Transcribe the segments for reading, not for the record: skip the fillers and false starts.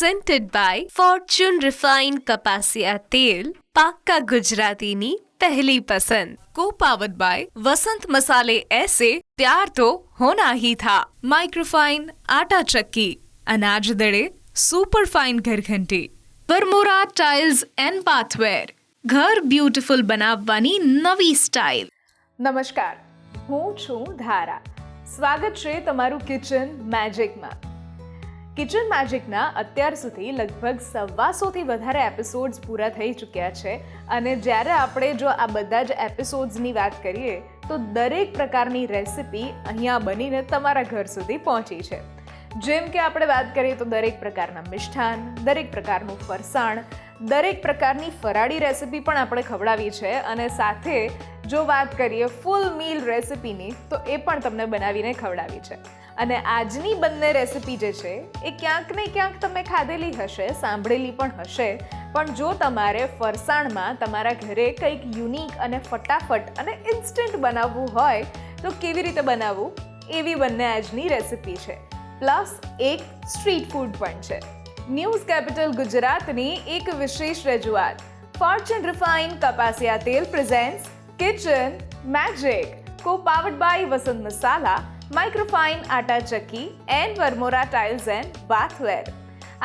presented by Fortune Refined કપાસિયા તેલ, પાક્કા ગુજરાતીની પહેલી પસંદ. Co-powered by वसंत मसाले ऐसे प्यार तो होना ही था. माइक्रोफाइन आटा चक्की, अनाज दड़े super fine घरघंटी. Varmora tiles and bathware, घर ब्यूटीफुल બનાવવાની નવી સ્ટાઇલ. નમસ્કાર, હું છું ધારા. સ્વાગત છે તમારું કિચન મેજિકમાં. કિચન મેજિકના અત્યાર સુધી લગભગ 125થી વધારે એપિસોડ્સ પૂરા થઈ ચૂક્યા છે અને જ્યારે આપણે જો આ બધા જ એપિસોડ્સની વાત કરીએ તો દરેક પ્રકારની રેસિપી અહીંયા બનીને તમારા ઘર સુધી પહોંચી છે. જેમ કે આપણે વાત કરીએ તો દરેક પ્રકારના મિષ્ઠાન, દરેક પ્રકારનું ફરસાણ, દરેક પ્રકારની ફરાળી રેસિપી પણ આપણે ખવડાવી છે અને સાથે જો વાત કરીએ ફૂલ મીલ રેસિપીની તો એ પણ તમને બનાવીને ખવડાવી છે. અને આજની બંને રેસિપી જે છે એ ક્યાંક ને ક્યાંક તમે ખાધેલી હશે, સાંભળેલી પણ હશે, પણ જો તમારે ફરસાણમાં તમારા ઘરે કંઈક યુનિક અને ફટાફટ અને ઇન્સ્ટન્ટ બનાવવું હોય તો કેવી રીતે બનાવવું એવી બંને આજની રેસિપી છે. પ્લસ એક સ્ટ્રીટ ફૂડ પણ છે. ન્યૂઝ કેપિટલ ગુજરાતની એક વિશેષ રજૂઆત ફોર્ચ્યુન રિફાઇન્ડ કપાસિયા તેલ presents kitchen magic, co-powered by Vasant Masala, microfine atta chakki and Varmora tiles and bathware.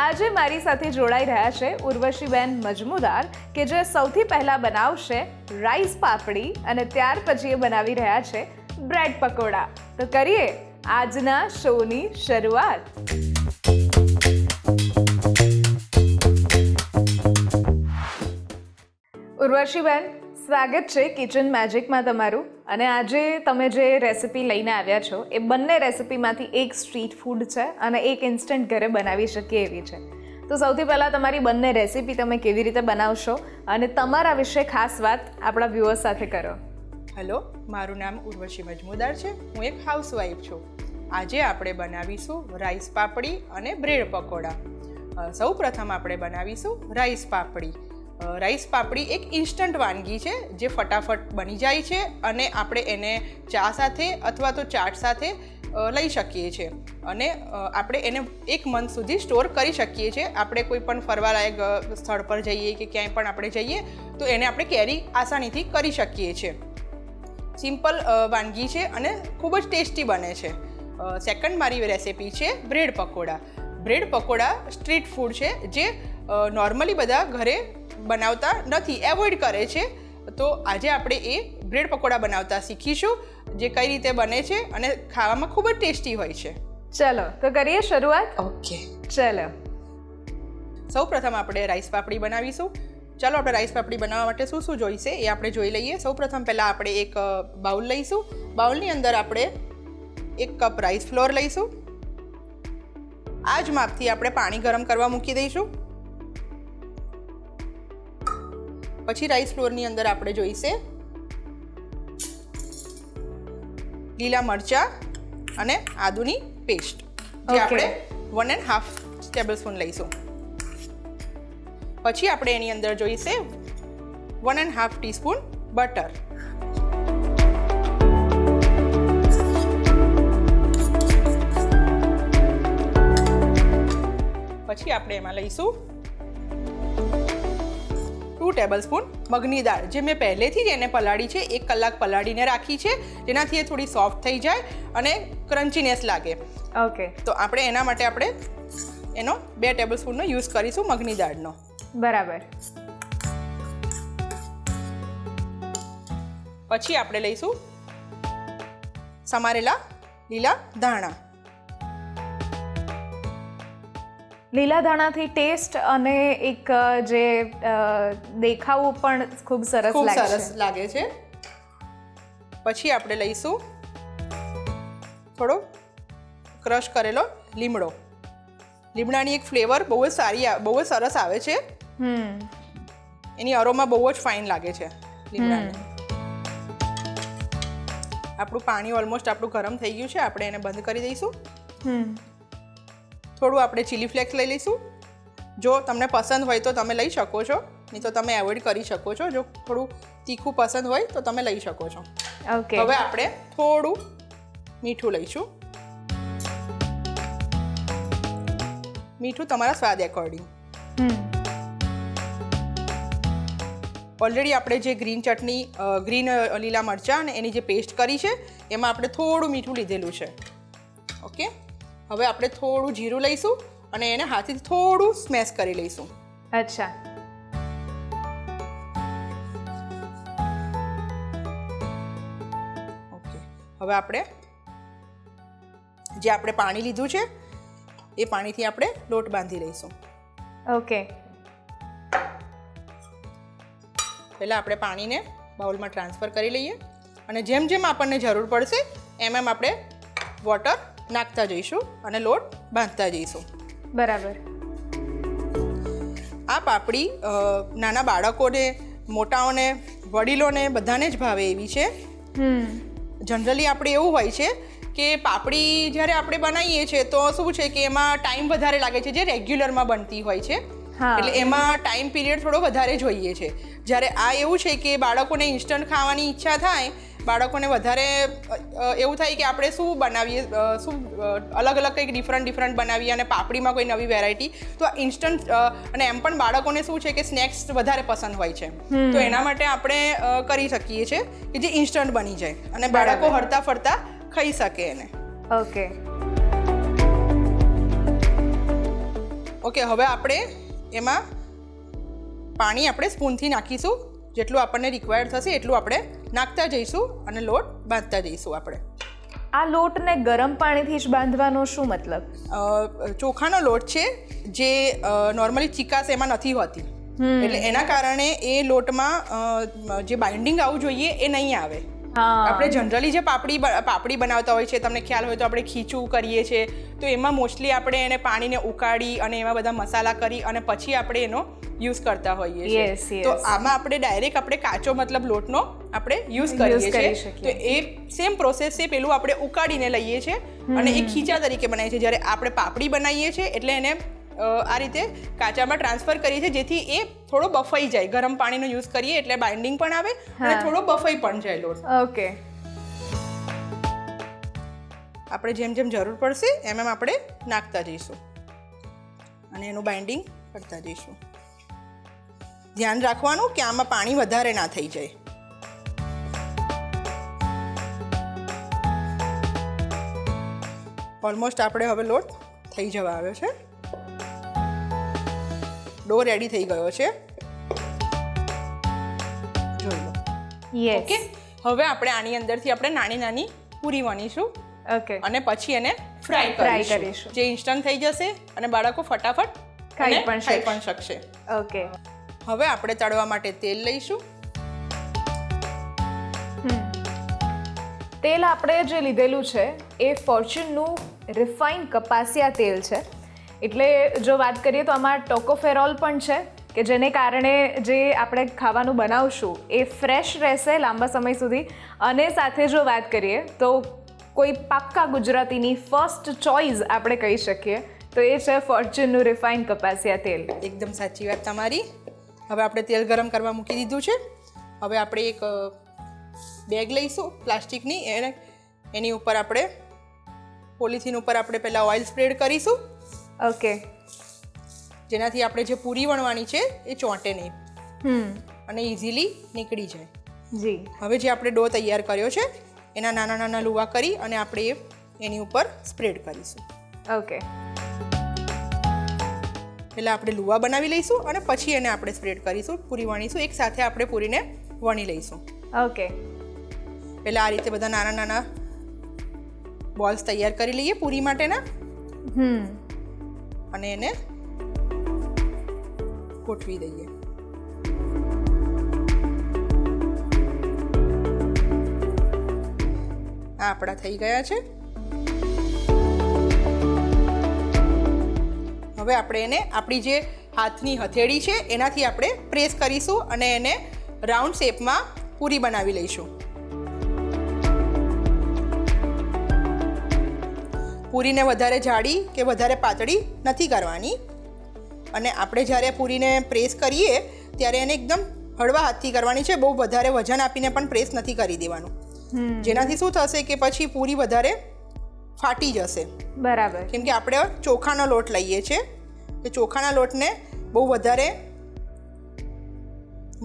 આજે મારી સાથે જોડાઈ રહ્યા છે ઉર્વશીબેન મજમુદાર કે જે સૌથી પહેલાં બનાવશે રાઈસ પાપડી અને ત્યાર પછી એ બનાવી રહ્યા છે બ્રેડ પકોડા. તો કરીએ આજના શોની શરૂઆત. ઉર્વશીબેન, સ્વાગત છે કિચન મેજિકમાં તમારું. અને આજે તમે જે રેસિપી લઈને આવ્યા છો એ બંને રેસિપીમાંથી એક સ્ટ્રીટ ફૂડ છે અને એક ઇન્સ્ટન્ટ ઘરે બનાવી શકીએ એવી છે. તો સૌથી પહેલાં તમારી બંને રેસિપી તમે કેવી રીતે બનાવશો અને તમારા વિશે ખાસ વાત આપણા વ્યુઅર્સ સાથે કરો. હેલો, મારું નામ ઉર્વશી મજમુદાર છે. હું એક હાઉસવાઈફ છું. આજે આપણે બનાવીશું રાઈસ પાપડી અને બ્રેડ પકોડા. સૌ પ્રથમ આપણે બનાવીશું રાઈસ પાપડી. રાઈસ પાપડી એક ઇન્સ્ટન્ટ વાનગી છે જે ફટાફટ બની જાય છે અને આપણે એને ચા સાથે અથવા તો ચાટ સાથે લઈ શકીએ છીએ અને આપણે એને 1 મંથ સુધી સ્ટોર કરી શકીએ છીએ. આપણે કોઈ પણ ફરવાલાયક સ્થળ પર જઈએ કે ક્યાંય પણ આપણે જઈએ તો એને આપણે કેરી આસાનીથી કરી શકીએ છીએ. સિમ્પલ વાનગી છે અને ખૂબ જ ટેસ્ટી બને છે. સેકન્ડ મારી રેસિપી છે bread pakoda. Bread pakoda street food છે જે નોર્મલી બધા ઘરે બનાવતા નથી, એવોઇડ કરે છે. તો આજે આપણે એ બ્રેડ પકોડા બનાવતા શીખીશું જે કઈ રીતે બને છે અને ખાવામાં ખૂબ જ ટેસ્ટી હોય છે. ચલો તો કરીએ શરૂઆત. ઓકે, ચલો. સૌ પ્રથમ આપણે રાઈસ પાપડી બનાવીશું. ચાલો આપણે રાઈસ પાપડી બનાવવા માટે શું શું જોઈશે એ આપણે જોઈ લઈએ. સૌ પ્રથમ પહેલાં આપણે એક બાઉલ લઈશું. બાઉલની અંદર આપણે 1 કપ રાઈસ ફ્લોર લઈશું. આ જ માપથી આપણે પાણી ગરમ કરવા મૂકી દઈશું. પછી રાઈસ ફ્લોરની અંદર આપણે જોઈશે લીલા મરચાં અને આદુની પેસ્ટ જે આપણે 1.5 ટેબલસ્પૂન લઈશું. પછી આપણે એની અંદર જોઈશે 1.5 ટીસ્પૂન બટર. પછી આપણે એમાં લઈશું 2 ટેબલસ્પૂન મગની દાળ જે મેં પહેલેથી જ એને પલાળી છે. 1 કલાક પલાળીને રાખી છે જેનાથી એ થોડી સોફ્ટ થઈ જાય અને ક્રન્ચીનેસ લાગે. ઓકે, તો આપણે એના માટે આપણે એનો 2 ટેબલસ્પૂનનો યુઝ કરીશું મગની દાળનો. બરાબર. પછી આપણે લઈશું સમારેલા લીલા ધાણા. લીલા ધાણાથી ટેસ્ટ અને એક જે દેખાવું પણ ખૂબ સરસ લાગે છે. પછી આપણે લઈશું થોડો ક્રશ કરેલો લીમડો. લીમડાની એક ફ્લેવર બહુ જ સરસ આવે છે. એની અરોમા બહુ જ ફાઇન લાગે છે લીમડાની. આપણું પાણી ઓલમોસ્ટ આપણું ગરમ થઈ ગયું છે. આપણે એને બંધ કરી દઈશું. થોડું આપણે ચીલી ફ્લેક્સ લઈ લઈશું. જો તમને પસંદ હોય તો તમે લઈ શકો છો, નહીં તો તમે એવોઇડ કરી શકો છો. જો થોડું તીખું પસંદ હોય તો તમે લઈ શકો છો. ઓકે, હવે આપણે થોડું મીઠું લઈશું. મીઠું તમારા સ્વાદ એકોર્ડિંગ. ઓલરેડી આપણે જે ગ્રીન ચટણી ગ્રીન લીલા મરચાં અને એની જે પેસ્ટ કરી છે એમાં આપણે થોડું મીઠું લીધેલું છે. ઓકે, હવે આપણે થોડું જીરું લઈશું અને એને હાથેથી થોડું સ્મેશ કરી લઈશું. અચ્છા. ઓકે, હવે આપણે જે આપણે પાણી લીધું છે એ પાણીથી આપણે લોટ બાંધી લઈશું. ઓકે. પહેલાં આપણે પાણીને બાઉલમાં ટ્રાન્સફર કરી લઈએ અને જેમ જેમ આપણને જરૂર પડશે એમ એમ આપણે વોટર નાખતા જઈશું અને લોટ બાંધતા જઈશું. બરાબર. આ પાપડી નાના બાળકોને, મોટાઓને, વડીલોને બધાને જ ભાવે એવી છે. જનરલી આપણે એવું હોય છે કે પાપડી જ્યારે આપણે બનાવીએ છીએ તો શું છે કે એમાં ટાઈમ વધારે લાગે છે, જે રેગ્યુલરમાં બનતી હોય છે. એટલે એમાં ટાઈમ પીરિયડ થોડો વધારે જોઈએ છે. જ્યારે આ એવું છે કે બાળકોને ઇન્સ્ટન્ટ ખાવાની ઈચ્છા થાય, બાળકોને વધારે એવું થાય કે આપણે શું બનાવીએ, શું અલગ અલગ કંઈક ડિફરન્ટ બનાવીએ અને પાપડીમાં કોઈ નવી વેરાયટી, તો આ ઇન્સ્ટન્ટ અને એમ પણ બાળકોને શું છે કે સ્નેક્સ વધારે પસંદ હોય છે. તો એના માટે આપણે કરી શકીએ છીએ કે જે ઇન્સ્ટન્ટ બની જાય અને બાળકો હરતા ફરતા ખાઈ શકે એને. ઓકે. ઓકે, હવે આપણે એમાં પાણી આપણે સ્પૂનથી નાખીશું. જેટલું આપણને રિક્વાયર્ડ થશે એટલું આપણે નાખતા જઈશું અને લોટ બાંધતા જઈશું. આપણે આ લોટને ગરમ પાણીથી જ બાંધવાનો શું મતલબ? ચોખાનો લોટ છે જે નોર્મલી ચીકાશ એમાં નથી હોતી, એટલે એના કારણે એ લોટમાં જે બાઇન્ડિંગ આવવું જોઈએ એ નહીં આવે. આપણે જનરલી જે પાપડી બનાવતા હોય છે, તમને ખ્યાલ હોય તો આપણે ખીચું કરીએ છીએ, તો એમાં મોસ્ટલી આપણે એને પાણીને ઉકાળી અને એમાં બધા મસાલા કરી અને પછી આપણે એનો યુઝ કરતા હોઈએ છીએ. તો આમાં આપણે ડાયરેક્ટ આપણે કાચો મતલબ લોટનો આપણે યુઝ કરીએ છીએ. તો એ સેમ પ્રોસેસ છે. પેલું આપણે ઉકાળીને લઈએ છીએ અને એ ખીચા તરીકે બનાવીએ છીએ. જ્યારે આપણે પાપડી બનાવીએ છીએ એટલે એને આ રીતે કાચામાં ટ્રાન્સફર કરીએ છીએ, જેથી એ થોડો બફાઈ જાય. ગરમ પાણીનો યુઝ કરીએ એટલે બાઇન્ડિંગ પણ આવે અને થોડો બફાઈ પણ જાય લોટ. ઓકે. આપણે જેમ જેમ જરૂર પડશે એમ એમ આપણે નાખતા જઈશું અને એનું બાઇન્ડિંગ કરતા જઈશું. ધ્યાન રાખવાનું કે આમાં પાણી વધારે ના થઈ જાય. ઓલમોસ્ટ આપણે હવે લોટ થઈ જવા આવ્યો છે. ડો રેડી થઈ ગયો છે, જોઈ લો. ઓકે, હવે આપણે આની અંદરથી આપણે નાની નાની પૂરી વણીશું. ઓકે. અને પછી એને ફ્રાય કરીશું, જે ઇન્સ્ટન્ટ થઈ જશે અને બાળકો ફટાફટ ખાઈ પણ શકશે. ઓકે. હવે આપણે તળવા માટે તેલ લઈશું. તેલ આપણે જે લીધેલું છે એ ફોર્ચ્યુનનું રિફાઇન્ડ કપાસિયા તેલ છે. એટલે જો વાત કરીએ તો આમાં ટોકોફેરોલ પણ છે કે જેને કારણે જે આપણે ખાવાનું બનાવશું એ ફ્રેશ રહેશે લાંબા સમય સુધી. અને સાથે જો વાત કરીએ તો કોઈ પાક્કા ગુજરાતીની ફર્સ્ટ ચોઇસ આપણે કહી શકીએ તો એ છે ફોર્ચ્યુનનું રિફાઇન્ડ કપાસિયા તેલ. એકદમ સાચી વાત તમારી. હવે આપણે તેલ ગરમ કરવા મૂકી દીધું છે. હવે આપણે એક બેગ લઈશું પ્લાસ્ટિકની, એની ઉપર આપણે પોલિથીન ઉપર આપણે પહેલાં ઓઇલ સ્પ્રેડ કરીશું. ઓકે. જેનાથી આપણે જે પૂરી વણવાની છે એ ચોંટે નહીં અને ઇઝીલી નીકળી જાય. જી. હવે જે આપણે ડો તૈયાર કર્યો છે એના નાના નાના લુવા કરી અને આપણે એની ઉપર સ્પ્રેડ કરીશું. ઓકે. પહેલાં આપણે લુવા બનાવી લઈશું અને પછી એને આપણે સ્પ્રેડ કરીશું, પૂરી વણીશું. એક સાથે આપણે પૂરીને વણી લઈશું. ઓકે. પહેલાં આ રીતે બધા નાના નાના બોલ્સ તૈયાર કરી લઈએ પૂરી માટેના અને એને ગોઠવી દઈએ. આ આપણા થઈ ગયા છે. હવે આપણે એને આપણી જે હાથની હથેળી છે એનાથી આપણે પ્રેસ કરીશું અને એને રાઉન્ડ શેપમાં પૂરી બનાવી લઈશું. પૂરીને વધારે જાડી કે વધારે પાતળી નથી કરવાની અને આપણે જ્યારે પૂરીને પ્રેસ કરીએ ત્યારે એને એકદમ હળવા હાથથી કરવાની છે. બહુ વધારે વજન આપીને પણ પ્રેસ નથી કરી દેવાનું, જેનાથી શું થશે કે પછી પૂરી વધારે ફાટી જશે. બરાબર. કેમ કે આપણે ચોખાનો લોટ લઈએ છીએ કે ચોખાના લોટને બહુ વધારે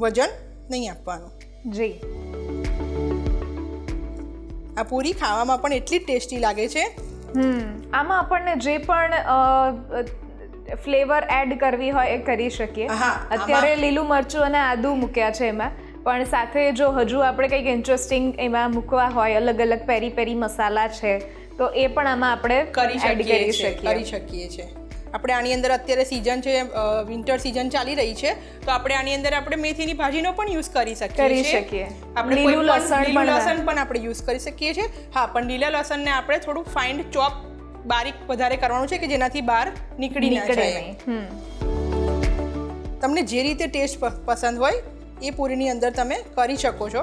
વજન નહીં આપવાનું. જી. આ પૂરી ખાવામાં પણ એટલી જ ટેસ્ટી લાગે છે. આમાં આપણને જે પણ ફ્લેવર એડ કરવી હોય એ કરી શકીએ. અત્યારે લીલું મરચું અને આદુ મૂક્યા છે એમાં, પણ સાથે જો હજુ આપણે કંઈક ઇન્ટરેસ્ટિંગ એમાં મૂકવા હોય, અલગ અલગ પેરી પેરી મસાલા છે, તો એ પણ આમાં આપણે કરી શકીએ છીએ. આપણે આની અંદર અત્યારે સિઝન છે, વિન્ટર સિઝન ચાલી રહી છે, તો આપણે આની અંદર આપણે મેથીની ભાજીનો પણ યુઝ કરી શકીએ. આપણે લીલું લસણ પણ આપણે યુઝ કરી શકીએ છીએ. હા, પણ લીલા લસણને આપણે થોડું ફાઇન ચોપ બારીક વધારે કરવાનું છે કે જેનાથી બહાર નીકળી ના જાય. તમને જે રીતે ટેસ્ટ પસંદ હોય એ પૂરીની અંદર તમે કરી શકો છો.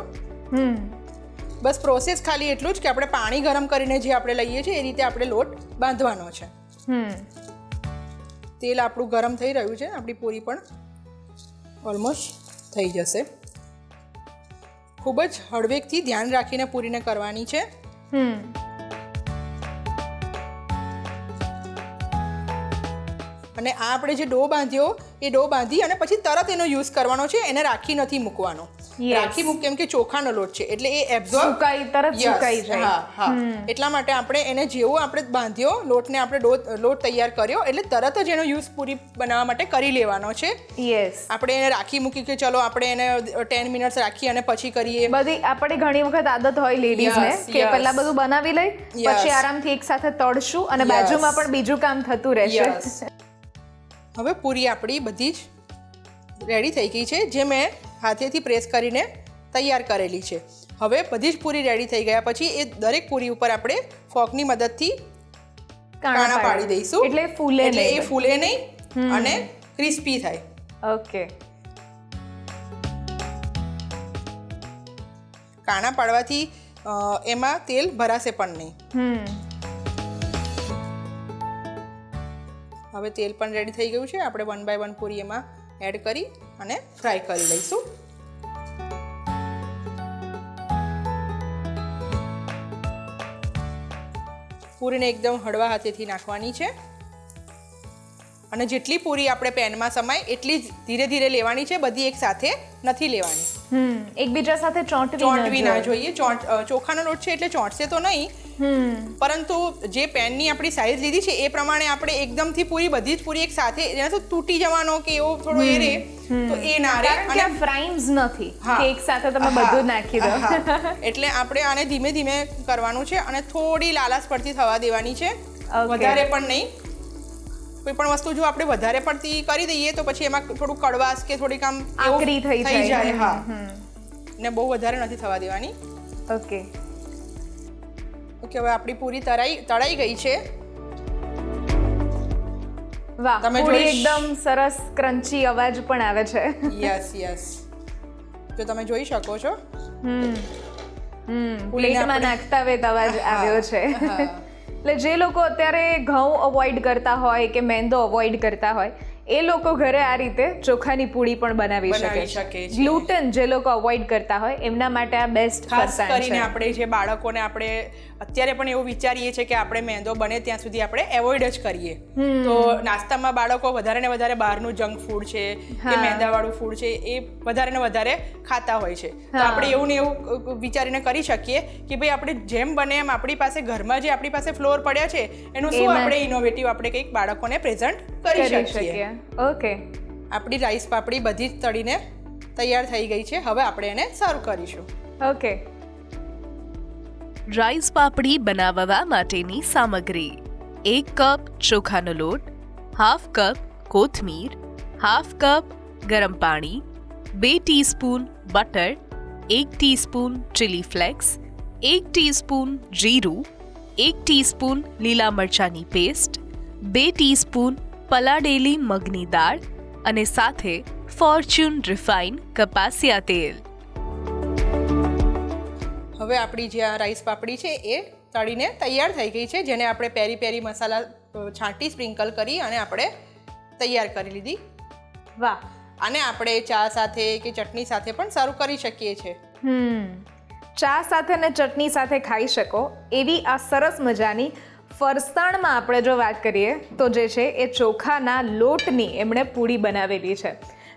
બસ પ્રોસેસ ખાલી એટલું જ કે આપણે પાણી ગરમ કરીને જે આપણે લઈએ છીએ એ રીતે આપણે લોટ બાંધવાનો છે. તેલ આપણું ગરમ થઈ રહ્યું છે, આપણી પૂરી પણ ઓલમોસ્ટ થઈ જશે. ખૂબ જ હળવેકથી ધ્યાન રાખીને પૂરીને કરવાની છે. અને આ આપણે જે ડો બાંધ્યો એ ડો બાંધી અને પછી તરત એનો યુઝ કરવાનો છે, એને રાખી નથી મૂકવાનો. રાખી મૂક કેમ કે ચોખાનો લોટ છે એટલે એ એબ્ઝોર્બ તરત સુકાઈ જાય. હા, એટલા માટે આપણે એને જેવો આપણે બાંધ્યો લોટને આપણે લોટ તૈયાર કર્યો એટલે તરત જ એનો યુઝ પૂરી બનાવવા માટે કરી લેવાનો છે. આપણે એને રાખી મૂકી કે ચલો આપણે એને 10 મિનિટ્સ રાખી અને પછી કરીએ. બધી આપણે ઘણી વખત આદત હોય લેડીઝને કે પહેલા બધું બનાવી લઈ પછી આરામથી એક સાથે તળશું અને બાજુમાં પણ બીજું કામ થતું રહેશે. હવે પૂરી આપણી બધી જ રેડી થઈ ગઈ છે, જે મેં હાથેથી પ્રેસ કરીને તૈયાર કરેલી છે. હવે બધી જ પૂરી રેડી થઈ ગયા પછી એ દરેક પૂરી ઉપર આપણે ફોકની મદદથી કાણા પાડી દઈશું એટલે એ ફૂલે નહીં અને ક્રિસ્પી થાય. ઓકે. કાણા પાડવાથી એમાં તેલ ભરાશે પણ નહીં. હવે તેલ પણ રેડી થઈ ગયું છે. આપણે 1 by 1 પૂરી એમાં એડ કરી અને ફ્રાય કરી લઈશું. પૂરીને એકદમ હળવા હાથેથી નાખવાની છે અને જેટલી પૂરી આપણે પેનમાં સમાય એટલી જ ધીરે ધીરે લેવાની છે. બધી એક સાથે નથી લેવાની. એકબીજા સાથે ચોંટવી ના જોઈએ. ચોખાનો લોટ છે એટલે ચોંટશે તો નહીં, પરંતુ જે પેનની આપણી સાઈઝ લીધી છે એ પ્રમાણે આપણે એકદમથી પૂરી બધી જ પૂરી એક સાથે જેના તો તૂટી જવાનો કે એવો થોડો એ રહે તો એ ના રહે. અને ફ્રાઈમ્સ નથી કે એક સાથે તમે બધું નાખી દો. એટલે આપણે આને ધીમે ધીમે કરવાનું છે અને થોડી લાલાશ પડતી થવા દેવાની છે, વધારે પણ નહીં. કોઈ પણ વસ્તુ જો આપણે વધારે પડતી કરી દઈએ તો પછી એમાં થોડું કડવાશ કે થોડીક આમ આકરી થઈ જાય. હા, ને બહુ વધારે નથી થવા દેવાની. ઓકે. હવે આપણી પૂરી તળાઈ ગઈ છે. વાહ, પૂરી એકદમ સરસ ક્રન્ચી અવાજ પણ આવે છે. યસ. જો તમે જોઈ શકો છો પ્લેટમાં નાખતા વેત અવાજ આવ્યો છે. એટલે જે લોકો અત્યારે ઘઉં અવોઇડ કરતા હોય કે મેંદો અવોઇડ કરતા હોય એ લોકો ઘરે આ રીતે ચોખાની પૂરી પણ બનાવી શકે છે. ગ્લુટન જે લોકો અવોઇડ કરતા હોય એમના માટે આ બેસ્ટ ફરસાણ છે. કરીને આપણે જે બાળકોને આપણે અત્યારે પણ એવું વિચારીએ છીએ કે આપણે મેંદો બને ત્યાં સુધી આપણે એવોઇડ જ કરીએ. તો નાસ્તામાં બાળકો વધારે ને વધારે બહારનું જંક ફૂડ છે કે મેંદાવાળું ફૂડ છે એ વધારે ને વધારે ખાતા હોય છે. તો આપણે એવું ને એવું વિચારીને કરી શકીએ કે ભાઈ આપણે જેમ બને એમ આપણી પાસે ઘરમાં જે આપણી પાસે ફ્લોર પડ્યા છે એનું શું આપણે ઇનોવેટિવ આપણે કંઈક બાળકોને પ્રેઝન્ટ કરી શકીએ. ઓકે. આપણી રાઈસ પાપડી બધી જ તળીને તૈયાર થઈ ગઈ છે. હવે આપણે એને સર્વ કરીશું. ઓકે. રાઈસ પાપડી બનાવવા માટેની સામગ્રી: 1 કપ ચોખાનો લોટ, 1/2 કપ કોથમીર, 1/2 કપ ગરમ પાણી, 2 teaspoon butter, 1 teaspoon chilli flakes, 1 teaspoon જીરું, 1 ટીસ્પૂન લીલા મરચાંની પેસ્ટ, 2 ટીસ્પૂન પલાળેલી મગની દાળ અને સાથે ફોર્ચ્યુન રિફાઇન કપાસિયા તેલ. હવે આપણી જે આ રાઈસ પાપડી છે એ તળીને તૈયાર થઈ ગઈ છે, જેને આપણે પેરી પેરી મસાલા છાંટી સ્પ્રિંકલ કરી અને આપણે તૈયાર કરી લીધી. વાહ. અને આપણે ચા સાથે કે ચટણી સાથે પણ સર્વ કરી શકીએ છીએ. ચા સાથે ને ચટણી સાથે ખાઈ શકો એવી આ સરસ મજાની ફરસાણમાં આપણે જો વાત કરીએ તો જે છે એ ચોખાના લોટની એમણે પૂડી બનાવેલી છે.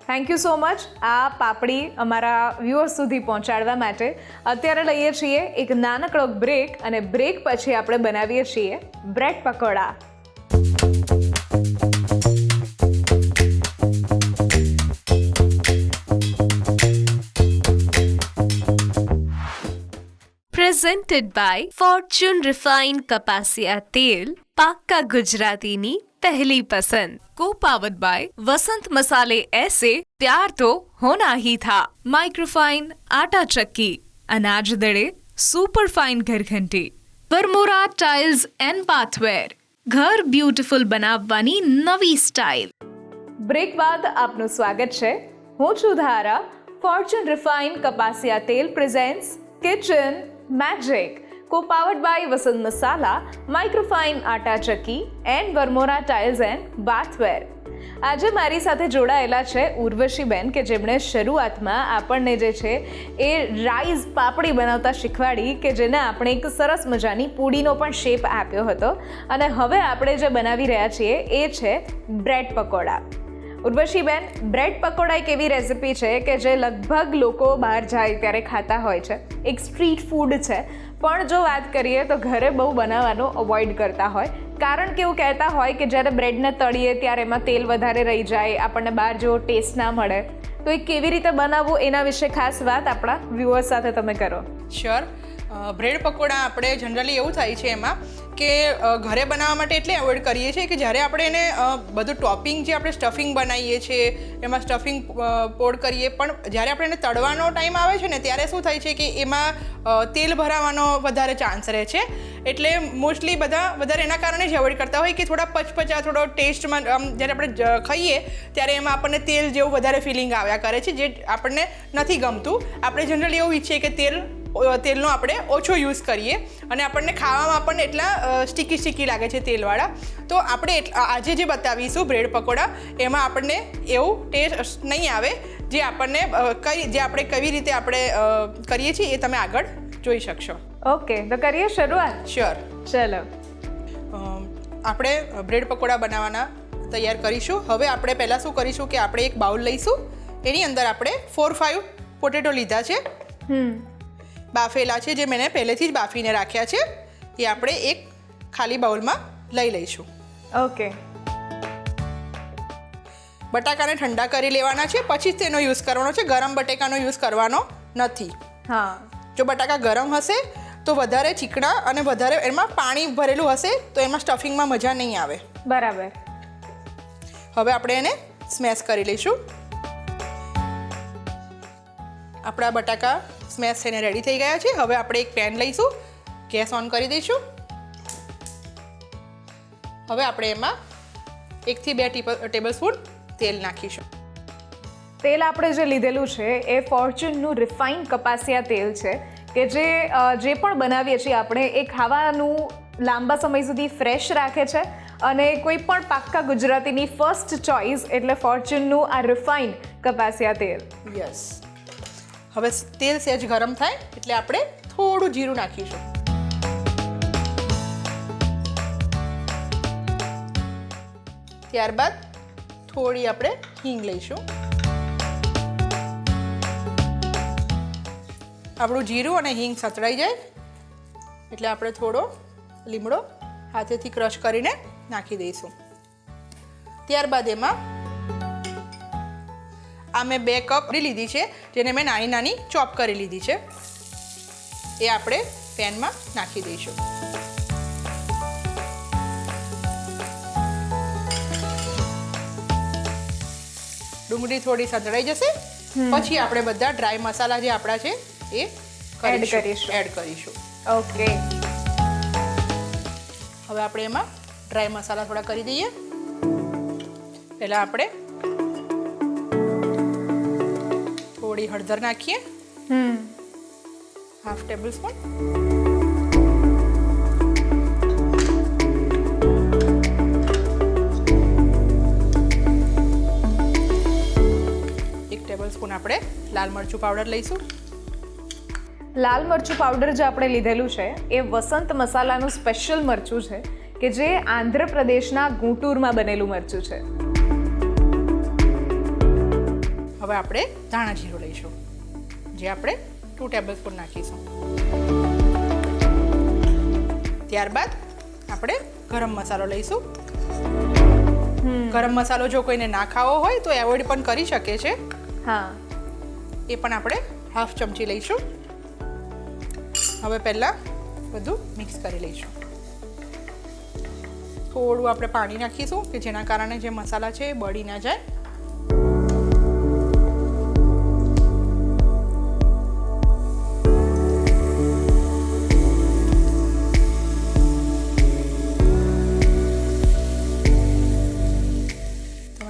થેન્ક યુ સો મચ આ પાપડી અમારા વ્યુઅર્સ સુધી પહોંચાડવા માટે. અત્યારે લઈએ છીએ એક નાનકડો બ્રેક અને બ્રેક પછી આપણે બનાવીએ છીએ bread pakoda. Presented by Fortune Refined કપાસિયા તેલ, પાક્કા ગુજરાતીની પહેલી પસંદ. Co-powered by વસંત મસાલે ऐसे प्यार तो होना ही था. माइक्रोफाइन आटा चक्की, अनाज दड़े सुपर फाइन घरघंटी, वरमोरा टाइल्स एंड बाथवेर, घर ब्यूटीफुल બનાવવાની નવી સ્ટાઇલ. બ્રેક બાદ આપનું સ્વાગત છે. હું છું ધારા. ફોર્ચ્યુન રિફાઇન્ડ કપાસિયા તેલ presents kitchen magic, co-powered by Vasant Masala, microfine atta chakki and Varmora tiles and bathware. આજે મારી સાથે જોડાયેલા છે ઉર્વશીબેન કે જેમણે શરૂઆતમાં આપણને જે છે એ રાઈસ પાપડી બનાવતા શીખવાડી કે જેને આપણે એક સરસ મજાની પૂડીનો પણ શેપ આપ્યો હતો. અને હવે આપણે જે બનાવી રહ્યા છીએ એ છે બ્રેડ પકોડા. ઉર્વશીબેન, બ્રેડ પકોડા એક એવી રેસિપી છે કે જે લગભગ લોકો બહાર જાય ત્યારે ખાતા હોય છે. એક સ્ટ્રીટ ફૂડ છે, પણ જો વાત કરીએ તો ઘરે બહુ બનાવવાનો અવોઇડ કરતા હોય. કારણ કે એવું કહેતા હોય કે જ્યારે બ્રેડને તળીએ ત્યારે એમાં તેલ વધારે રહી જાય, આપણને બહાર જેવો ટેસ્ટ ના મળે. તો એ કેવી રીતે બનાવવું એના વિશે ખાસ વાત આપણા વ્યુઅર્સ સાથે તમે કરો. શ્યોર. બ્રેડ પકોડા આપણે જનરલી એવું થાય છે એમાં કે ઘરે બનાવવા માટે એટલે અવોઇડ કરીએ છીએ કે જ્યારે આપણે એને બધું ટોપિંગ જે આપણે સ્ટફિંગ બનાવીએ છીએ એમાં સ્ટફિંગ પોડ કરીએ, પણ જ્યારે આપણે એને તળવાનો ટાઈમ આવે છે ને ત્યારે શું થાય છે કે એમાં તેલ ભરાવાનો વધારે ચાન્સ રહે છે. એટલે મોસ્ટલી બધા વધારે એના કારણે જ અવોઇડ કરતા હોય કે થોડા પચપચા, થોડો ટેસ્ટમાં જ્યારે આપણે ખાઈએ ત્યારે એમાં આપણને તેલ જેવું વધારે ફિલિંગ આવ્યા કરે છે, જે આપણને નથી ગમતું. આપણે જનરલી એવું ઈચ્છીએ કે તેલનો આપણે ઓછો યુઝ કરીએ અને આપણને ખાવામાં આપણને એટલા સ્ટીકી લાગે છે તેલવાળા. તો આપણે આજે જે બતાવીશું બ્રેડ પકોડા, એમાં આપણને એવું ટેસ્ટ નહીં આવે જે આપણને જે આપણે કેવી રીતે આપણે કરીએ છીએ એ તમે આગળ જોઈ શકશો. ઓકે, તો કરીએ શરૂઆત. શ્યોર. ચલો, આપણે બ્રેડ પકોડા બનાવવાના તૈયાર કરીશું. હવે આપણે પહેલાં શું કરીશું કે આપણે એક બાઉલ લઈશું. એની અંદર આપણે 4-5 પોટેટો લીધા છે, બાફેલા છે, જે મેં પહેલેથી જ બાફીને રાખ્યા છે. એ આપણે એક ખાલી બાઉલમાં લઈ લઈશું. ઓકે. બટાકાને ઠંડા કરી લેવાના છે, પછી જ તેનો યુઝ કરવાનો છે. ગરમ બટાકાનો યુઝ કરવાનો નથી. હા. જો બટાકા ગરમ હશે તો વધારે ચીકણા અને વધારે એમાં પાણી ભરેલું હશે તો એમાં સ્ટફિંગમાં મજા નહીં આવે. બરાબર. હવે આપણે એને સ્મેશ કરી લઈશું. આપણા બટાકા સ્મેશ થઈને રેડી થઈ ગયા છે. હવે આપણે એક પેન લઈશું, ગેસ ઓન કરી દઈશું. હવે આપણે એમાં 1 થી 2 ટેબલ સ્પૂન તેલ નાખીશું. તેલ આપણે જે લીધેલું છે એ ફોર્ચ્યુનનું રિફાઇન્ડ કપાસિયા તેલ છે કે જે પણ બનાવીએ છીએ આપણે એ ખાવાનું લાંબા સમય સુધી ફ્રેશ રાખે છે. અને કોઈ પણ પાક્કા ગુજરાતીની ફર્સ્ટ ચોઇસ એટલે ફોર્ચ્યુનનું આ રિફાઇન્ડ કપાસિયા તેલ. યસ. હવે તેલ સહેજ ગરમ થાય એટલે આપણે થોડું જીરું નાખીશું. ત્યારબાદ થોડી આપણે હિંગ લઈશું. આપણું જીરું અને હિંગ સતળાઈ જાય એટલે આપણે થોડો લીમડો હાથેથી ક્રશ કરીને નાખી દઈશું. ત્યારબાદ એમાં આ મેં 2 કપ લીધી છે, જેને મેં નાની નાની ચોપ કરી લીધી છે. એ આપણે પેનમાં નાખી દઈશું. ડુંગળી થોડી સંતળાઈ જશે પછી આપણે બધા ડ્રાય મસાલા જે આપણા છે એ એડ કરીશું. ઓકે. હવે આપણે એમાં ડ્રાય મસાલા થોડા કરી દઈએ. પહેલાં આપણે થોડી હળદર નાખીએ, 1/2 ટેબલ સ્પૂન. ટેબલસ્પૂન આપણે લાલ મરચું પાવડર લઈશું. લાલ મરચું પાવડર જે આપણે લીધેલું છે એ વસંત મસાલાનું સ્પેશિયલ મરચું છે કે જે આંધ્રપ્રદેશના ગુંટૂરમાં બનેલું મરચું છે. હવે આપણે ધાણા જીરું લઈશું, જે આપણે 2 ટેબલસ્પૂન નાખીશું. ત્યારબાદ આપણે ગરમ મસાલો લઈશું. ગરમ મસાલો જો કોઈને ના ખાવો હોય તો એવોઇડ પણ કરી શકે છે. હા, એ પણ આપણે 1/2 ચમચી લઈશું. હવે પહેલાં બધું મિક્સ કરી લઈશું. થોડું આપણે પાણી નાખીશું કે જેના કારણે જે મસાલા છે એ બળી ના જાય.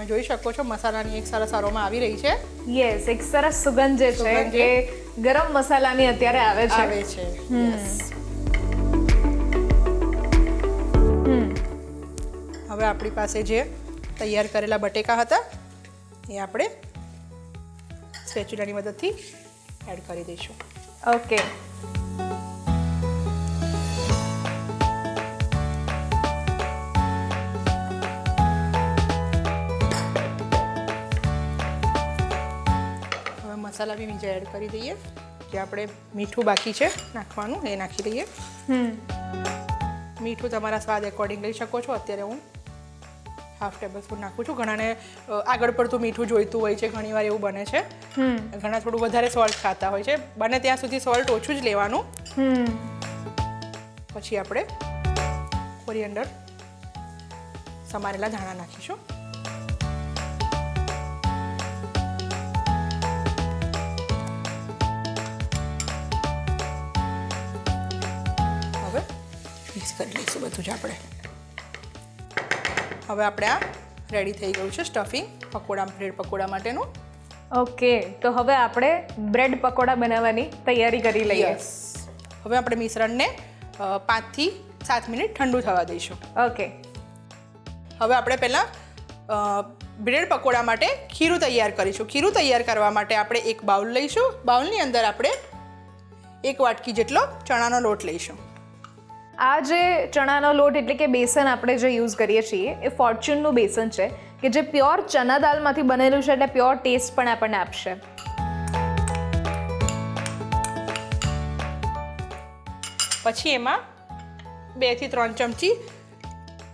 જોઈ શકો છો મસાલાની એક સરસ અરોમા આવી રહી છે. યસ, એક સરસ સુગંધ જે છે એ ગરમ મસાલાની અત્યારે આવે છે. Yes. હવે આપણી પાસે જે તૈયાર કરેલા બટેકા હતા એ આપણે સ્પેચ્યુલાની મદદથી એડ કરી દઈશું. ઓકે. મસાલા બી બીજા એડ કરી દઈએ. જે આપણે મીઠું બાકી છે નાખવાનું એ નાખી દઈએ. મીઠું તમારા સ્વાદ એકોર્ડિંગ લઈ શકો છો. અત્યારે હું 1/2 ટેબલસ્પૂન નાખું છું. ઘણાને આગળ પડતું મીઠું જોઈતું હોય છે, ઘણીવાર એવું બને છે. ઘણા થોડું વધારે સોલ્ટ ખાતા હોય છે. બને ત્યાં સુધી સોલ્ટ ઓછું જ લેવાનું. પછી આપણે કોરિએન્ડર સમારેલા ધાણા નાખીશું. મિક્સ કરી લઈશું બધું જ આપણે. હવે આપણે આ રેડી થઈ ગયું છે સ્ટફિંગ પકોડા, બ્રેડ પકોડા માટેનું. ઓકે, તો હવે આપણે બ્રેડ પકોડા બનાવવાની તૈયારી કરી લઈએ. હવે આપણે મિશ્રણને 5 થી 7 મિનિટ ઠંડુ થવા દઈશું. ઓકે. હવે આપણે પહેલાં બ્રેડ પકોડા માટે ખીરું તૈયાર કરીશું. ખીરું તૈયાર કરવા માટે આપણે એક બાઉલ લઈશું. બાઉલની અંદર આપણે 1 વાટકી જેટલો ચણાનો લોટ લઈશું. આ જે ચણાનો લોટ એટલે કે બેસન આપણે જે યુઝ કરીએ છીએ એ ફોર્ચ્યુનનું બેસન છે કે જે પ્યોર ચના દાળમાંથી બનેલું છે, એટલે પ્યોર ટેસ્ટ પણ આપણને આપશે. પછી એમાં 2 થી 3 ચમચી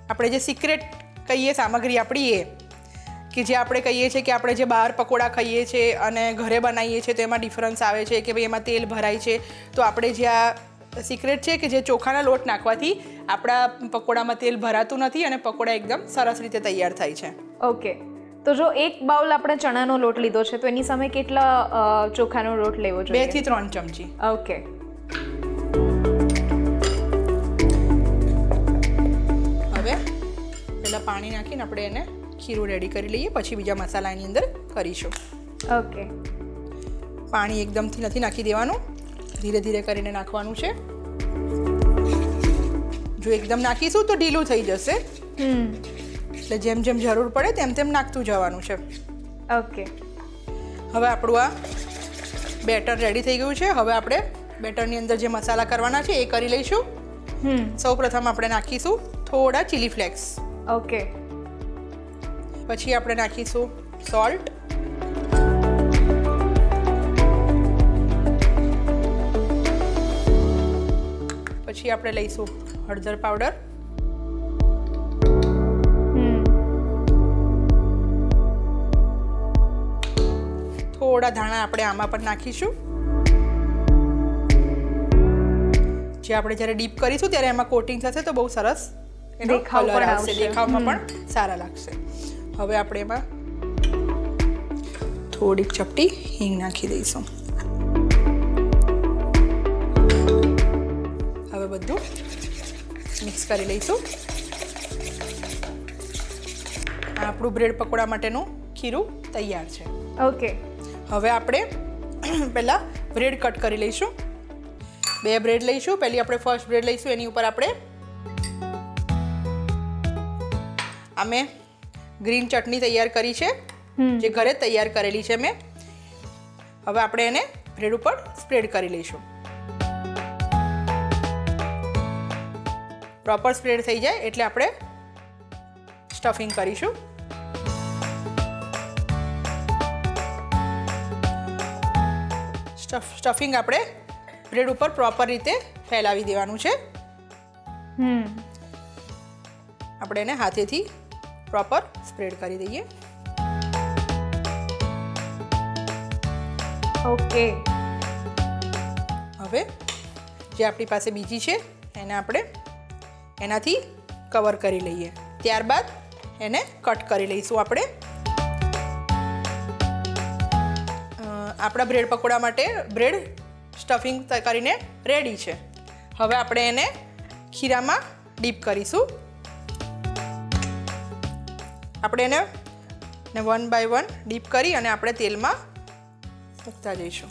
આપણે જે સિક્રેટ કહીએ સામગ્રી આપણી એ કે જે આપણે કહીએ છીએ કે આપણે જે બહાર પકોડા ખાઈએ છીએ અને ઘરે બનાવીએ છીએ તો એમાં ડિફરન્સ આવે છે કે ભાઈ એમાં તેલ ભરાય છે. તો આપણે જે આ સિક્રેટ છે કે જે ચોખાના લોટ નાખવાથી આપણા પકોડામાં તેલ ભરાતું નથી અને પકોડા એકદમ સરસ રીતે તૈયાર થાય છે. ઓકે, તો જો 1 બાઉલ આપણે ચણાનો લોટ લીધો છે તો એની સામે કેટલા ચોખાનો લોટ લેવો જોઈએ? 2 થી 3 ચમચી. ઓકે. હવે પહેલાં પાણી નાખીને આપણે એને ખીરું રેડી કરી લઈએ, પછી બીજા મસાલા એની અંદર કરીશું. ઓકે. પાણી એકદમથી નથી નાખી દેવાનું, ધીરે ધીરે કરીને નાખવાનું છે. જો એકદમ નાખીશું તો ઢીલું થઈ જશે. એટલે જેમ જેમ જરૂર પડે તેમ તેમ નાખતું જવાનું છે. ઓકે. હવે આપણું આ બેટર રેડી થઈ ગયું છે. હવે આપણે બેટરની અંદર જે મસાલા કરવાના છે એ કરી લઈશું. સૌ પ્રથમ આપણે નાખીશું થોડા ચીલી ફ્લેક્સ. ઓકે. પછી આપણે નાખીશું સોલ્ટ. પછી આપણે લઈશું હળદર પાવડર. થોડા ધાણા આપણે આમાં પણ નાખીશું. જે આપણે જ્યારે ડીપ કરીશું ત્યારે એમાં કોટિંગ થશે તો બહુ સરસ એનો કલર આવશે, દેખાવમાં પણ સારા લાગશે. હવે આપણે એમાં થોડીક ચપટી હિંગ નાખી દઈશું. હવે બધું મિક્સ કરી લઈશું. આપણું બ્રેડ પકોડા માટેનું ખીરું તૈયાર છે. ઓકે. હવે આપણે પહેલાં બ્રેડ કટ કરી લઈશું. 2 બ્રેડ લઈશું. પહેલી આપણે ફર્સ્ટ બ્રેડ લઈશું, એની ઉપર આપણે અમે ગ્રીન ચટણી તૈયાર કરી છે, જે ઘરે તૈયાર કરેલી છે મેં. હવે આપણે એને બ્રેડ ઉપર સ્પ્રેડ કરી લઈશું. પ્રોપર સ્પ્રેડ થઈ જાય એટલે આપણે સ્ટફિંગ કરીશું. સ્ટફિંગ આપણે બ્રેડ ઉપર પ્રોપર રીતે ફેલાવી દેવાનું છે. આપણે એને હાથેથી પ્રોપર સ્પ્રેડ કરી દઈએ. ઓકે. હવે જે આપણી પાસે બીજી છે એને આપણે એનાથી કવર કરી લઈએ. ત્યારબાદ એને કટ કરી લઈશું. આપણે આપણા બ્રેડ પકોડા માટે બ્રેડ સ્ટફિંગ કરીને રેડી છે. હવે આપણે એને ખીરામાં ડીપ કરીશું. આપણે એને વન બાય વન ડીપ કરી અને આપણે તેલમાં મૂકતા જઈશું.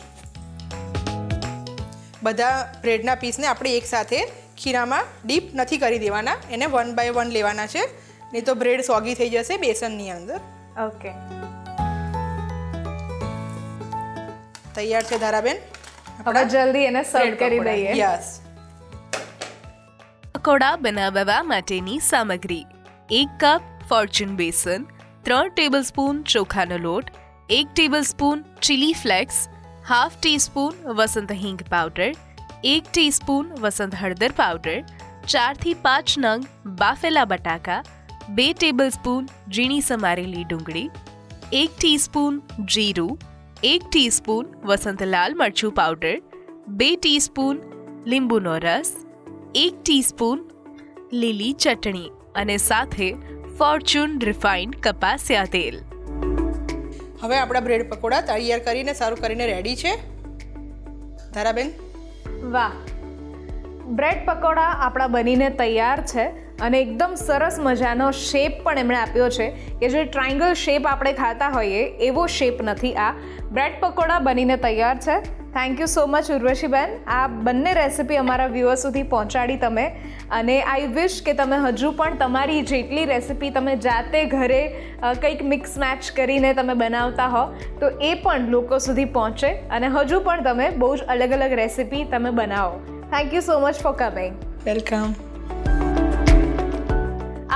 બધા બ્રેડના પીસને આપણે એકસાથે ખીરામાં ડીપ નથી કરી દેવાના, એને વન બાય વન લેવાના છે, નહીં તો બ્રેડ સોગી થઈ જશે બેસનની અંદર. ઓકે. તૈયાર છે ધારાબેન. હવે જલ્દી એને સર્વ કરી દઈએ. યસ. પકોડા બનાવવા માટેની સામગ્રી: 1 કપ ફોર્ચ્યુન બેસન, 3 ટેબલસ્પૂન ચોખાનો લોટ, 1 tablespoon chilli flakes, half teaspoon Vasant હિંગ પાવડર, 1 ટીસ્પૂન વસંત હળદર પાવડર, 4 થી 5 નંગ બાફેલા બટાકા, 2 ટેબલસ્પૂન ઝીણી સમારેલી ડુંગળી, 1 ટીસ્પૂન જીરું, 1 ટીસ્પૂન વસંત લાલ મરચું પાવડર, 2 ટીસ્પૂન લીંબુનો રસ, 1 ટીસ્પૂન લીલી ચટણી અને સાથે ફોર્ચ્યુન રિફાઇન્ડ કપાસિયા તેલ. હવે આપણા બ્રેડ પકોડા તૈયાર કરીને સારું કરીને રેડી છે. ધારાબેન, વાહ, બ્રેડ પકોડા આપણા બનીને તૈયાર છે અને એકદમ સરસ મજાનો શેપ પણ એમણે આપ્યો છે કે જે ટ્રાયંગલ શેપ આપણે ખાતા હોઈએ એવો શેપ નથી. આ બ્રેડ પકોડા બનીને તૈયાર છે. થેન્ક યુ સો મચ ઉર્વશીબેન, આ બંને રેસિપી અમારા વ્યુઅર સુધી પહોંચાડી તમે, અને આઈ વિશ કે તમે હજુ પણ તમારી જેટલી રેસિપી તમે જાતે ઘરે કંઈક મિક્સ મેચ કરીને તમે બનાવતા હો તો એ પણ લોકો સુધી પહોંચે અને હજુ પણ તમે બહુ જ અલગ અલગ રેસિપી તમે બનાવો. Thank you so much for coming. Welcome.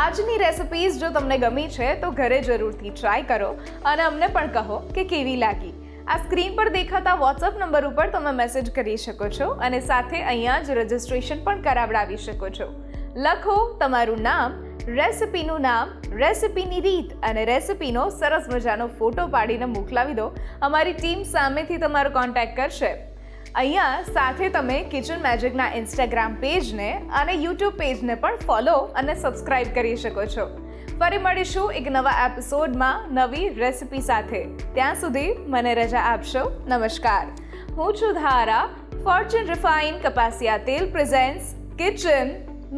આજની રેસિપીઝ જો તમને ગમી છે તો ઘરે જરૂરથી ટ્રાય કરો અને અમને પણ કહો કે કેવી લાગી. આ સ્ક્રીન પર દેખાતા વોટ્સઅપ નંબર ઉપર તમે મેસેજ કરી શકો છો અને સાથે અહીંયા જ રજિસ્ટ્રેશન પણ કરાવડાવી શકો છો. લખો તમારું નામ, રેસિપીનું નામ, રેસિપીની રીત અને રેસિપીનો સરસ મજાનો ફોટો પાડીને મોકલાવી દો. અમારી ટીમ સામેથી તમારો કોન્ટેક્ટ કરશે. અહીંયા સાથે તમે કિચન મેજિકના ઇન્સ્ટાગ્રામ પેજને અને યુટ્યુબ પેજને પણ ફોલો અને સબસ્ક્રાઇબ કરી શકો છો. ફરી મળીશું એક નવા એપિસોડમાં નવી રેસિપી સાથે. ત્યાં સુધી મને રજા આપશો. નમસ્કાર. હું છું ધારા. ફોર્ચ્યુન રિફાઇન્ડ કપાસિયા તેલ presents kitchen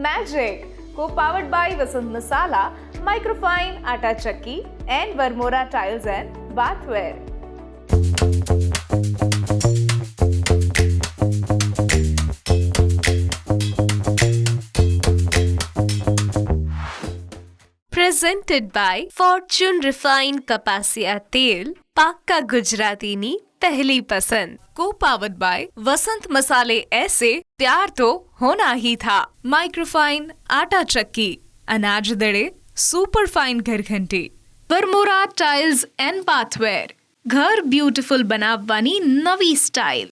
magic, co-powered by Vasant Masala, microfine atta chakki and Varmora tiles and bathware. Presented by Fortune refined કપાસિયા તેલ, પાક્કા ગુજરાતીની पहली पसंद. को पावर्ड बाय वसंत मसाले ऐसे प्यार तो होना ही था. माइक्रोफाइन आटा चक्की, अनाज दड़े सुपर फाइन घर घंटी, वर्मोरा टाइल्स एंड बाथवेर, घर ब्यूटीफुल बनावવાની નવી સ્ટાઇલ.